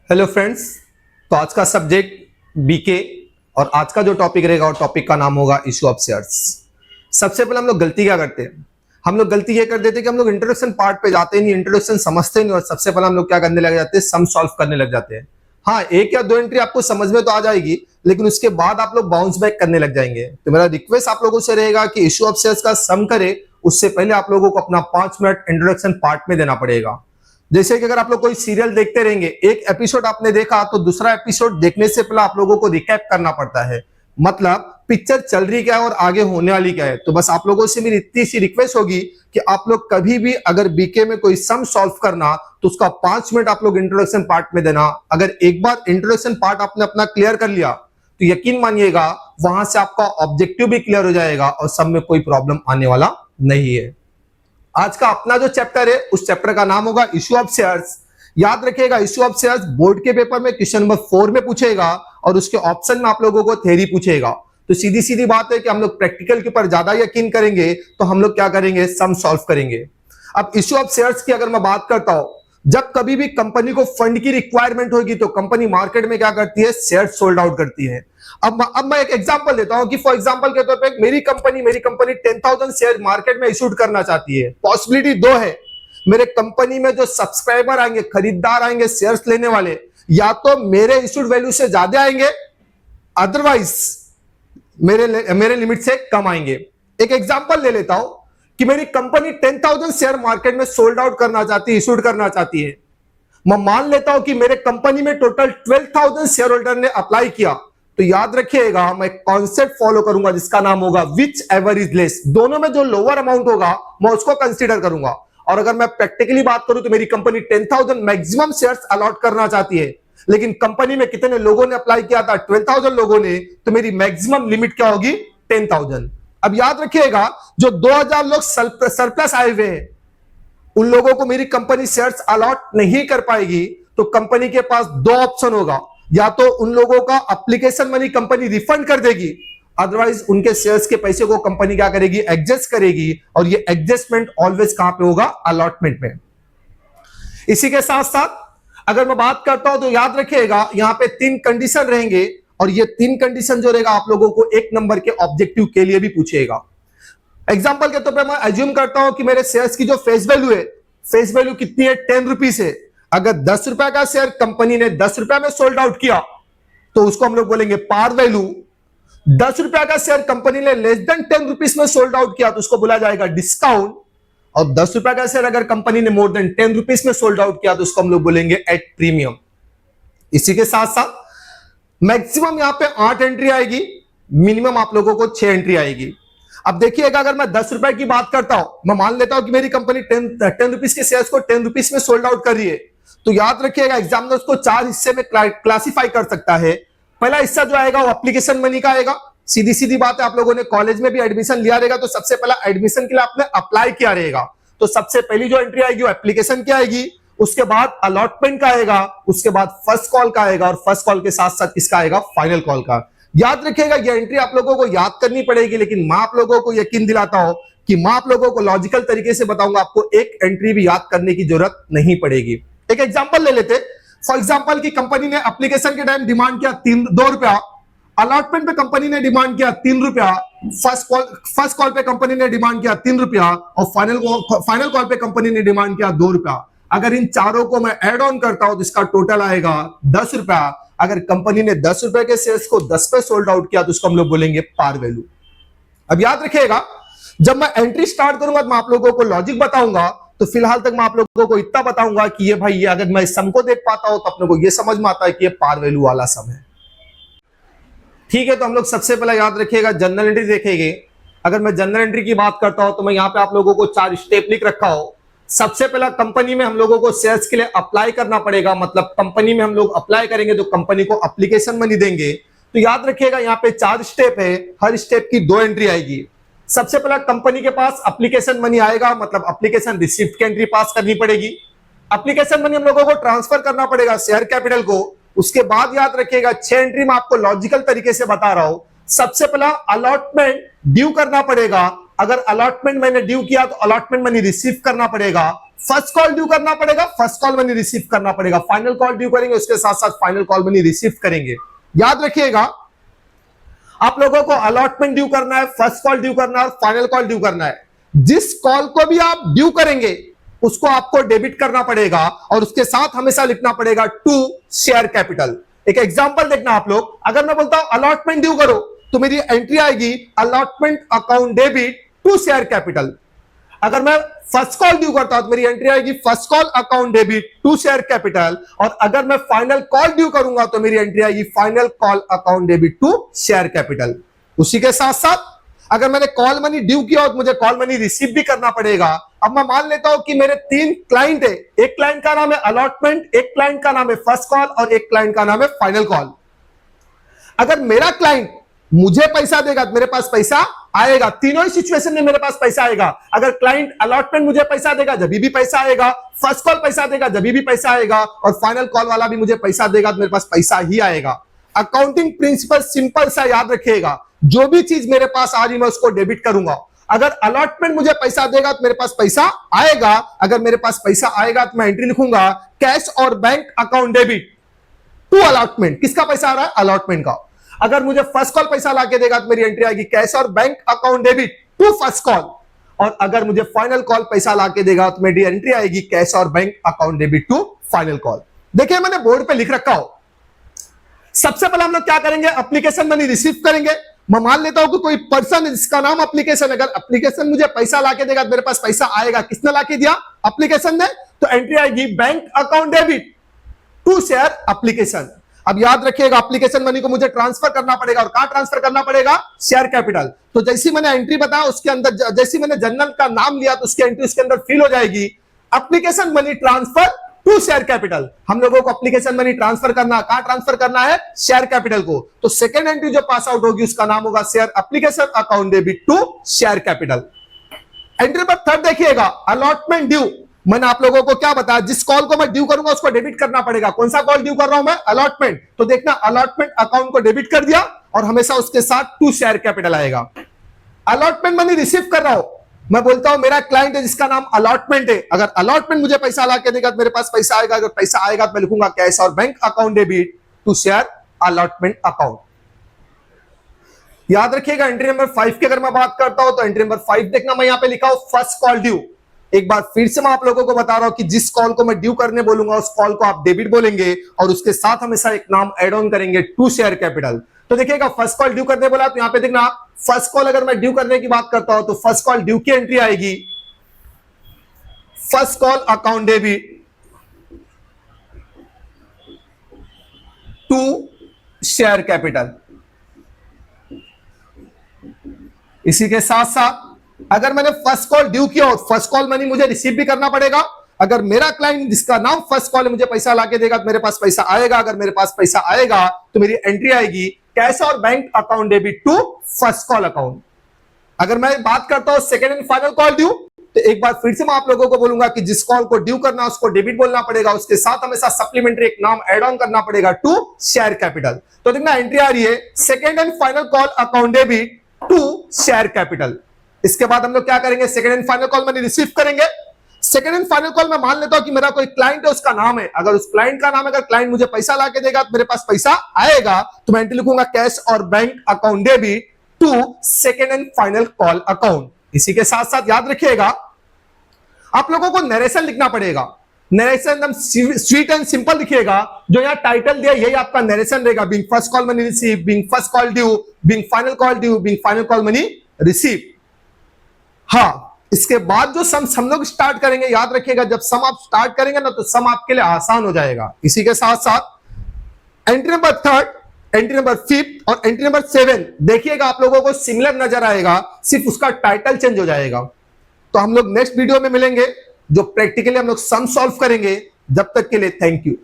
Hello friends. तो आज का सब्जेक्ट बीके और आज का जो टॉपिक रहेगा और टॉपिक का नाम होगा इशू ऑफ शेयर्स। सबसे पहले हम लोग गलती क्या करते हैं? हम लोग गलती ये कर देते हैं कि हम लोग इंट्रोडक्शन पार्ट पे जाते नहीं, इंट्रोडक्शन समझते नहीं और सबसे पहले हम लोग क्या करने लग जाते हैं, सम सॉल्व करने लग जाते हैं। हाँ, एक या दो एंट्री आपको समझ में तो आ जाएगी, लेकिन उसके बाद आप लोग बाउंस बैक करने लग जाएंगे। तो मेरा रिक्वेस्ट आप लोगों से रहेगा कि इशू ऑफ शेयर्स का सम करे उससे पहले आप लोगों को अपना 5 मिनट इंट्रोडक्शन पार्ट में देना पड़ेगा। जैसे कि अगर आप लोग कोई सीरियल देखते रहेंगे, एक एपिसोड आपने देखा तो दूसरा एपिसोड देखने से पहले आप लोगों को रिकैप करना पड़ता है, मतलब पिक्चर चल रही क्या है और आगे होने वाली क्या है। तो बस आप लोगों से मेरी इतनी सी रिक्वेस्ट होगी कि आप लोग कभी भी अगर बीके में कोई सम सॉल्व करना तो उसका 5 मिनट आप लोग इंट्रोडक्शन पार्ट में देना। अगर एक बार इंट्रोडक्शन पार्ट आपने अपना क्लियर कर लिया तो यकीन मानिएगा वहां से आपका ऑब्जेक्टिव भी क्लियर हो जाएगा और सब में कोई प्रॉब्लम आने वाला नहीं है। आज का अपना जो चैप्टर है उस चैप्टर का नाम होगा इशू ऑफ शेयर्स। याद रखिएगा, इशू ऑफ शेयर्स बोर्ड के पेपर में क्वेश्चन नंबर 4 में पूछेगा और उसके ऑप्शन में आप लोगों को थ्योरी पूछेगा। तो सीधी सीधी बात है कि हम लोग प्रैक्टिकल के ऊपर ज्यादा यकीन करेंगे तो हम लोग क्या करेंगे, सम सॉल्व करेंगे। अब इशू ऑफ शेयर्स की अगर मैं बात करता हूं, जब कभी भी कंपनी को फंड की रिक्वायरमेंट होगी तो कंपनी मार्केट में क्या करती है, शेयर सोल्ड आउट करती है। अब मैं एक एग्जांपल देता हूं कि फॉर एग्जांपल के तौर पे मेरी कंपनी 10,000 शेयर मार्केट में इशूड करना चाहती है। पॉसिबिलिटी दो है, मेरे कंपनी में जो सब्सक्राइबर आएंगे, खरीदार आएंगे शेयर्स लेने वाले, या तो मेरे इशूड वैल्यू से ज्यादा आएंगे, अदरवाइज मेरे लिमिट से कम आएंगे। एक एग्जांपल ले लेता हूं कि मेरी कंपनी 10,000 शेयर मार्केट में सोल्ड आउट करना चाहती है, इशूड करना चाहती है। मैं मान लेता हूं कि मेरे कंपनी में टोटल 12,000 शेयर होल्डर ने अप्लाई किया। तो याद रखिएगा मैं कॉन्सेप्ट फॉलो करूंगा जिसका नाम होगा विच एवर इज लेस। दोनों में जो लोअर अमाउंट होगा मैं उसको कंसीडर करूंगा। और अगर मैं प्रैक्टिकली बात करूं तो मेरी कंपनी 10,000 मैक्सिमम शेयर्स अलॉट करना चाहती है, लेकिन कंपनी में कितने लोगों ने अप्लाई किया था, 12,000 लोगों ने, तो मेरी मैक्सिमम लिमिट क्या होगी, 10,000। अब याद रखिएगा जो 2,000 लोग सरप्लस आए हुए हैं उन लोगों को मेरी कंपनी शेयर्स अलॉट नहीं कर पाएगी। तो कंपनी के पास दो ऑप्शन होगा, या तो उन लोगों का एप्लीकेशन मनी कंपनी रिफंड कर देगी, अदरवाइज उनके शेयर्स के पैसे को कंपनी क्या करेगी, एडजस्ट करेगी। और ये एडजस्टमेंट ऑलवेज कहां पे होगा, अलॉटमेंट में। इसी के साथ साथ अगर मैं बात करता हूं तो याद रखिएगा यहां पे 3 कंडीशन रहेंगे और ये 3 कंडीशन जो रहेगा आप लोगों को 1 नंबर के ऑब्जेक्टिव के लिए भी पूछेगा। एग्जाम्पल के तौर पर मैं अज्यूम करता हूं कि मेरे शेयर्स की जो फेस वैल्यू है, फेस वैल्यू कितनी है, 10 रुपीज है। अगर 10 रुपए का शेयर कंपनी ने 10 रुपए में सोल्ड आउट किया तो उसको हम लोग बोलेंगे पार वैल्यू। 10 रुपए का शेयर कंपनी ने लेस देन 10 रुपीज में सोल्ड आउट किया तो उसको बोला जाएगा डिस्काउंट। और 10 रुपए का शेयर अगर कंपनी ने मोर देन 10 रुपीज में सोल्ड आउट किया तो उसको हम लोग बोलेंगे एट प्रीमियम। इसी के साथ साथ मैक्सिमम यहां पे 8 एंट्री आएगी, मिनिमम आप लोगों को 6 एंट्री आएगी। अब देखिएगा अगर मैं 10 रुपए की बात करता हूं, मैं मान लेता हूं कि मेरी कंपनी 10 रुपीज के शेयर्स को 10 रुपीज में सोल्ड आउट कर रही है, तो याद रखिएगा एग्जामिनर उसको 4 हिस्से में क्लासिफाई कर सकता है। पहला हिस्सा जो आएगा वो एप्लीकेशन मनी का आएगा। सीधी सीधी बात है, आप लोगों ने कॉलेज में भी एडमिशन लिया रहेगा तो सबसे पहला एडमिशन के लिए आपने अप्लाई किया रहेगा, तो सबसे पहली जो एंट्री आएगी वो एप्लीकेशन की आएगी। उसके बाद अलॉटमेंट का आएगा, उसके बाद फर्स्ट कॉल का आएगा और फर्स्ट कॉल के साथ साथ किसका आएगा, फाइनल कॉल का। याद रखिएगा ये एंट्री आप लोगों को याद करनी पड़ेगी, लेकिन मैं आप लोगों को यकीन दिलाता हूं कि मैं आप लोगों को लॉजिकल तरीके से बताऊंगा, आपको एक एंट्री भी याद करने की जरूरत नहीं पड़ेगी। एक एग्जांपल ले लेते। फॉर एग्जांपल की कंपनी ने एप्लीकेशन के टाइम डिमांड किया 2 रुपया, अलॉटमेंट पे कंपनी ने डिमांड किया 3 रुपया, फर्स्ट कॉल पे कंपनी ने डिमांड किया 3 रुपया और फाइनल कॉल पे कंपनी ने डिमांड किया 2 रुपया। अगर इन चारों को मैं ऐड ऑन करता हूं तो इसका टोटल आएगा 10 रुपया। अगर कंपनी ने 10 रुपए के शेयर्स को 10 पे सोल्ड आउट किया तो उसको हम लोग बोलेंगे पार वैल्यू। अब याद रखिएगा जब मैं एंट्री स्टार्ट करूंगा तो मैं आप लोगों को लॉजिक बताऊंगा, तो फिलहाल तक मैं आप लोगों को इतना बताऊंगा कि ये भाई ये अगर मैं सम को देख पाता हूं तो अपने को ये समझ में आता है कि ये पार वैल्यू वाला सम है। ठीक है, तो हम लोग सबसे पहले याद रखिएगा जनरल एंट्री देखेंगे। अगर मैं जनरल एंट्री की बात करता हूं तो मैं यहां पे आप लोगों को 4 स्टेप लिख रखा हूं। सबसे पहला कंपनी में हम लोगों को शेयर्स के लिए अप्लाई करना पड़ेगा, मतलब कंपनी में हम लोग अप्लाई करेंगे तो कंपनी को एप्लीकेशन मनी देंगे। तो याद रखिएगा यहाँ पे 4 स्टेप है, हर स्टेप की 2 एंट्री आएगी। सबसे पहला कंपनी के पास एप्लीकेशन मनी आएगा, मतलब एप्लीकेशन रिसिप्ट की एंट्री पास करनी पड़ेगी। एप्लीकेशन मनी हम लोगों को ट्रांसफर करना पड़ेगा शेयर कैपिटल को। उसके बाद याद रखिएगा 6 एंट्री में आपको लॉजिकल तरीके से बता रहा हूं। सबसे पहला अलॉटमेंट ड्यू करना पड़ेगा, अगर अलॉटमेंट मैंने ड्यू किया तो अलॉटमेंट मनी रिसीव करना पड़ेगा। फर्स्ट कॉल ड्यू करना पड़ेगा, फर्स्ट कॉल मनी रिसीव करना पड़ेगा, फाइनल कॉल ड्यू करेंगे, उसके साथ साथ फाइनल कॉल मनी रिसीव करेंगे। याद रखिएगा, आप लोगों को अलॉटमेंट ड्यू करना है, फर्स्ट कॉल ड्यू करना है और फाइनल कॉल ड्यू करना है। जिस कॉल को भी आप ड्यू करेंगे उसको आपको डेबिट करना पड़ेगा और उसके साथ हमेशा लिखना पड़ेगा टू शेयर कैपिटल। एक एग्जांपल देखना आप लोग, अगर मैं बोलता हूं अलॉटमेंट ड्यू करो तो मेरी एंट्री आएगी allotment account debit to share capital. अगर मैं फर्स्ट कॉल ड्यू करता हूं तो मेरी एंट्री आएगी first call account debit to share capital, और अगर मैं फाइनल कॉल ड्यू करूंगा तो मेरी एंट्री आएगी final call account debit to share capital. उसी के साथ साथ अगर मैंने कॉल मनी ड्यू किया तो मुझे कॉल मनी रिसीव भी करना पड़ेगा। अब मैं मान लेता हूं कि मेरे 3 क्लाइंट है, एक क्लाइंट का नाम है अलॉटमेंट, एक क्लाइंट का नाम है फर्स्ट कॉल और एक क्लाइंट का नाम है फाइनल कॉल। अगर मेरा क्लाइंट मुझे पैसा देगा तो मेरे पास पैसा आएगा, तीनों ही सिचुएशन में मेरे पास पैसा आएगा। अगर क्लाइंट अलॉटमेंट मुझे पैसा देगा जब भी पैसा आएगा, फर्स्ट कॉल पैसा देगा जब भी पैसा आएगा, और फाइनल कॉल वाला भी मुझे पैसा देगा तो मेरे पास पैसा ही आएगा। अकाउंटिंग प्रिंसिपल सिंपल सा याद रखिएगा, जो भी चीज मेरे पास आ रही मैं उसको डेबिट करूंगा। अगर अलॉटमेंट मुझे पैसा देगा तो मेरे पास पैसा आएगा, अगर मेरे पास पैसा आएगा तो मैं एंट्री लिखूंगा कैश और bank account debit to allotment. किसका पैसा आ रहा है? अलॉटमेंट का। अगर मुझे फर्स्ट कॉल पैसा लाके देगा तो मेरी एंट्री आएगी कैश और bank account debit to first call, और अगर मुझे फाइनल कॉल पैसा लाके देगा तो मेरी एंट्री आएगी कैश और bank account debit to final call. देखिए मैंने बोर्ड पे लिख रखा हो। सबसे पहले हम लोग क्या करेंगे, एप्लीकेशन मनी रिसीव करेंगे। मैं मान लेता हूं कि कोई पर्सन है जिसका नाम एप्लीकेशन, अगर एप्लीकेशन मुझे पैसा लाके देगा तो मेरे पास पैसा आएगा। किसने लाके दिया? एप्लीकेशन ने। तो एंट्री आएगी bank account debit to share application. अब याद रखिएगा, एप्लीकेशन मनी को मुझे ट्रांसफर करना पड़ेगा, और कहां ट्रांसफर करना पड़ेगा? Share capital. तो जैसी मैंने एंट्री बताया उसके अंदर, जैसी मैंने जनरल का नाम लिया तो उसकी एंट्री उसके अंदर फिल हो जाएगी, application money transfer to share capital. हम लोगों को एप्लीकेशन मनी ट्रांसफर करना, कहां ट्रांसफर करना है? शेयर कैपिटल को। तो सेकंड एंट्री जो पास आउट होगी उसका नाम होगा share application account debit to share capital. Entry पर थर्ड देखिएगा, अलॉटमेंट ड्यू। मैंने आप लोगों को क्या बताया, जिस कॉल को मैं ड्यू करूंगा उसको डेबिट करना पड़ेगा। कौन सा कॉल ड्यू कर रहा हूं मैं? अलॉटमेंट। तो देखना अलॉटमेंट अकाउंट को डेबिट कर दिया और हमेशा उसके साथ टू शेयर कैपिटल आएगा। अलॉटमेंट मनी रिसीव कर रहा हूं, मैं बोलता हूं मेरा क्लाइंट है जिसका नाम अलॉटमेंट है, अगर अलॉटमेंट मुझे पैसा ला के देगा तो मेरे पास पैसा आएगा, अगर पैसा आएगा तो मैं लिखूंगा कैश और bank account debit to share allotment account. याद रखिएगा, एंट्री नंबर 5 की अगर मैं बात करता हूं तो एंट्री नंबर 5 देखना, मैं यहां पे लिखा हूं फर्स्ट कॉल ड्यू। एक बार फिर से मैं आप लोगों को बता रहा हूं कि जिस कॉल को मैं ड्यू करने बोलूंगा उस कॉल को आप डेबिट बोलेंगे और उसके साथ हमेशा एक नाम एड ऑन करेंगे, टू शेयर कैपिटल। तो देखिएगा, फर्स्ट कॉल ड्यू करने बोला तो यहां पे देखना, फर्स्ट कॉल अगर मैं ड्यू करने की बात करता हूं तो फर्स्ट कॉल ड्यू की एंट्री आएगी first call account debit to share capital. इसी के साथ साथ अगर मैंने फर्स्ट कॉल ड्यू किया हो, फर्स्ट कॉल मनी मुझे रिसीव भी करना पड़ेगा। अगर मेरा क्लाइंट जिसका नाम फर्स्ट कॉल है मुझे पैसा लाके देगा तो मेरे पास पैसा आएगा, अगर मेरे पास पैसा आएगा तो मेरी एंट्री आएगी कैश और bank account debit to first call account. अगर मैं बात करता हूं second and final call due, तो एक बार फिर से मैं आप लोगों को बोलूंगा कि जिस कॉल को ड्यू करना उसको डेबिट बोलना पड़ेगा, उसके साथ हमेशा सप्लीमेंट्री एक नाम एड ऑन करना पड़ेगा, टू शेयर कैपिटल। तो देखना एंट्री आ रही है second and final call account debit to share capital. इसके बाद हम लोग क्या करेंगे, सेकंड एंड फाइनल कॉल में रिसीव करेंगे। सेकंड एंड फाइनल कॉल में मान लेता हूं कि मेरा कोई क्लाइंट है, उसका नाम है, अगर उस क्लाइंट का नाम, अगर क्लाइंट मुझे पैसा लाके देगा तो मेरे पास पैसा आएगा, तो मैं एंट्री लिखूंगा कैश और bank account debit to second and final call account. इसी के साथ साथ याद रखिएगा, आप लोगों को नरेशन लिखना पड़ेगा। नरेशन एकदम स्वीट एंड सिंपल लिखिएगा, जो यहां टाइटल दिया यही आपका नरेशन रहेगा, being first call money receive, being first call due, being final call due, being final call money receive. हाँ, इसके बाद जो सम हम लोग स्टार्ट करेंगे, याद रखिएगा जब सम आप स्टार्ट करेंगे ना तो सम आपके लिए आसान हो जाएगा। इसी के साथ साथ एंट्री नंबर 3, एंट्री नंबर 5 और एंट्री नंबर 7 देखिएगा, आप लोगों को सिमिलर नजर आएगा, सिर्फ उसका टाइटल चेंज हो जाएगा। तो हम लोग नेक्स्ट वीडियो में मिलेंगे, जो प्रैक्टिकली हम लोग सम सॉल्व करेंगे। जब तक के लिए थैंक यू।